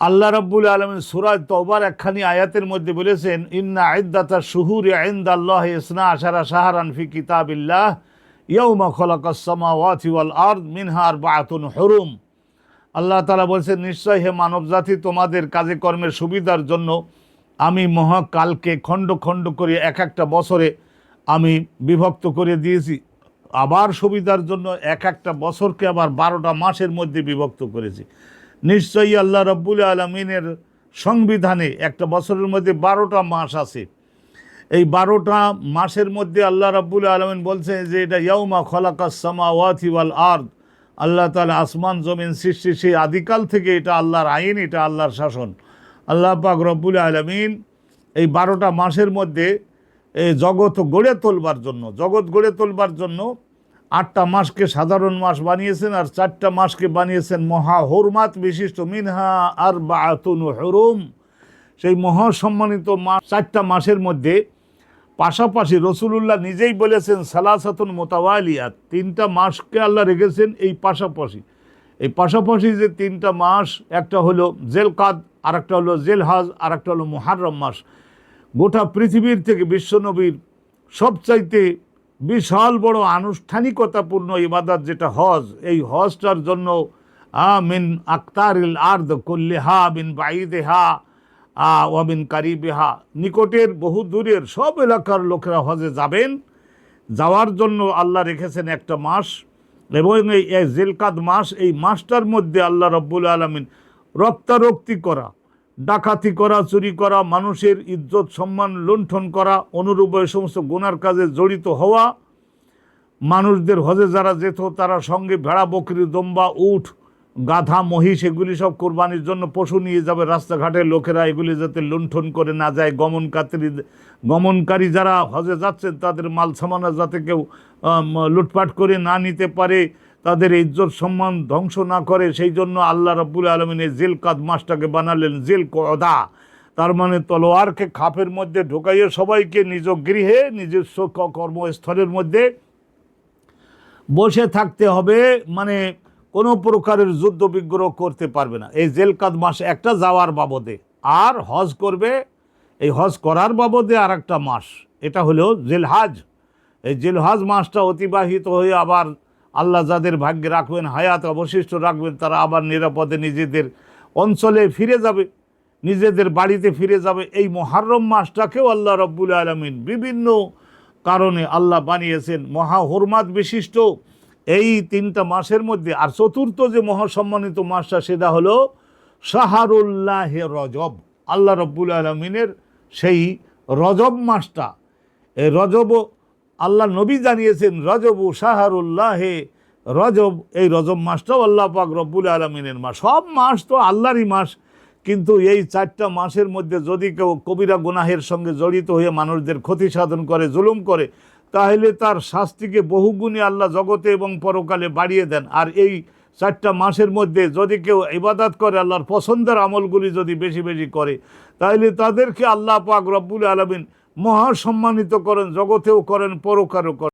আল্লাহ রাব্বুল আলামিন সূরা তওবার একখানি আয়াতের মধ্যে বলেছেন, ইন্না ইদ্দাতাশ শুহুরি ইনদাল্লাহি ইসনা আশারা শাহরান ফি কিতাবিল্লাহ ইয়াউমা খালাকাস সামাওয়াতি ওয়াল আরদ মিনহা আরবাআতুন হুরুম। আল্লাহ তাআলা বলছেন, নিশ্চয় হে মানব জাতি, তোমাদের কাজে কর্মের সুবিধার জন্য আমি মহাকালকে খণ্ড খণ্ড করে এক একটা বছরে আমি বিভক্ত করে দিয়েছি। আবার সুবিধার জন্য এক একটা বছরকে আবার 12টা মাসের মধ্যে বিভক্ত করেছি। নিশ্চয়ই আল্লাহ রাব্বুল আলামিনের সংবিধানে একটা বছরের মধ্যে 12টা মাস আছে। এই 12টা মাসের মধ্যে আল্লাহ রাব্বুল আলামিন বলছে যে এটা ইয়াউমা খালাকাস সামাওয়াতি ওয়াল আরদ, আল্লাহ তাআলা আসমান জমিন সৃষ্টি সেই আদিকাল থেকে এটা আল্লাহর আইন, এটা আল্লাহর শাসন। আল্লাহ পাক রব্বুল আলামিন এই 12টা মাসের মধ্যে এই জগৎ গড়ে তোলবার জন্য 8টা মাসকে সাধারণ মাস বানিয়েছেন আর 4টা মাসকে বানিয়েছেন মহা হুরমাত বিশিষ্ট, মিনহা আরবাআতুন হুরুম। সেই মহা সম্মানিত মাস 4টা মাসের মধ্যে পাশাপাশি রসুলুল্লাহ নিজেই বলেছেন সালাসাতুন মুতাওয়ালিয়াত, 3টা মাসকে আল্লাহ রেখেছেন এই পাশাপাশি যে 3টা মাস, একটা হলো জেলকাদ, আর একটা হলো জেলহাজ, আর একটা হলো মুহাররম মাস। গোটা পৃথিবীর থেকে বিশ্বনবীর সবচাইতে বিশাল বড় আনুষ্ঠানিকতাপূর্ণ ইবাদত যেটা হজ, এই হজটার জন্য মিন আকতারিল আরদ কুল্লিহা বিন বাইদেহা ওয়াবিন কারিবেহা, নিকটের বহু দূরের সব এলাকার লোকেরা হজে যাবেন। যাওয়ার জন্য আল্লাহ রেখেছেন একটা মাস, এবং এই জিলকাদ মাস, এই মাসটার মধ্যে আল্লাহ রাব্বুল আলামিন রক্তারক্তি করা, ডাকাতি করা, চুরি করা, মানুষের ইজ্জত সম্মান লুণ্ঠন করা, অনুরূপ এই সমস্ত গুনার কাজে জড়িত হওয়া, মানুষদের হজে যারা যেত তারা সঙ্গে ভেড়া, বকরি, দম্বা, উট, গাধা, মহিষ এগুলি সব কোরবানির জন্য পশু নিয়ে যাবে। রাস্তাঘাটের লোকেরা এগুলি যাতে লুণ্ঠন করে না যায়, গমনকারী যারা হজে যাচ্ছেন তাদের মাল সামানা যাতে কেউ লুটপাট করে না নিতে পারে, তাদের ইজ্জত সম্মান ধ্বংস না করে, সেই জন্য আল্লাহ রাব্বুল আলামিন এই জিলকাদ মাসটাকে বানালেন জিলকদা। তার মানে তলোয়ারকে খাপের মধ্যে ঢোকাইয়ে সবাইকে নিজ গৃহে নিজস্ব কর্মস্থলের মধ্যে বসে থাকতে হবে, মানে কোনো প্রকারের যুদ্ধ বিগ্রহ করতে পারবে না। এই জিলকাদ মাস একটা যাওয়ার বাবদে, আর হজ করবে এই হজ করার বাবদে আর একটা মাস, এটা হলো জিলহাজ। এই জিলহাজ মাসটা অতিবাহিত হয়ে আবার আল্লাহ যাদের ভাগ্যে রাখবেন, হায়াত অবশিষ্ট রাখবেন, তারা আবার নিরাপদে নিজেদের অঞ্চলে ফিরে যাবে, নিজেদের বাড়িতে ফিরে যাবে। এই মুহাররম মাসটাকেও আল্লাহ রাব্বুল আলামিন বিভিন্ন কারণে আল্লাহ বানিয়েছেন মহা হুরমাত বিশিষ্ট এই 3টা মাসের মধ্যে। আর চতুর্থ যে মহাসম্মানিত মাসটা সেটা হলো শাহরুল্লাহে রজব, আল্লাহ রাব্বুল আলামিনের সেই রজব মাসটা। এই রজব আল্লাহ নবী জানিয়েছেন রজবু শাহরুল্লাহে রজব, এই রজব মাসটাও আল্লাহ পাক রব্বুল আলামিনের মাস। সব মাস তো আল্লাহরই মাস, কিন্তু এই 4টা মাসের মধ্যে যদি কেউ কবিরা গুনাহের সঙ্গে জড়িত হয়ে মানুষদের ক্ষতি সাধন করে, জুলুম করে, তাহলে তার শাস্তিকে বহুগুণে আল্লাহ জগতে এবং পরকালে বাড়িয়ে দেন। আর এই 4টা মাসের মধ্যে যদি কেউ ইবাদত করে, আল্লাহর পছন্দের আমলগুলি যদি বেশি বেশি করে, তাহলে তাদেরকে আল্লাহ পাক রব্বুল আলামিন মহা সম্মানিত করেন, জগতেও করেন, পরকালেও করেন।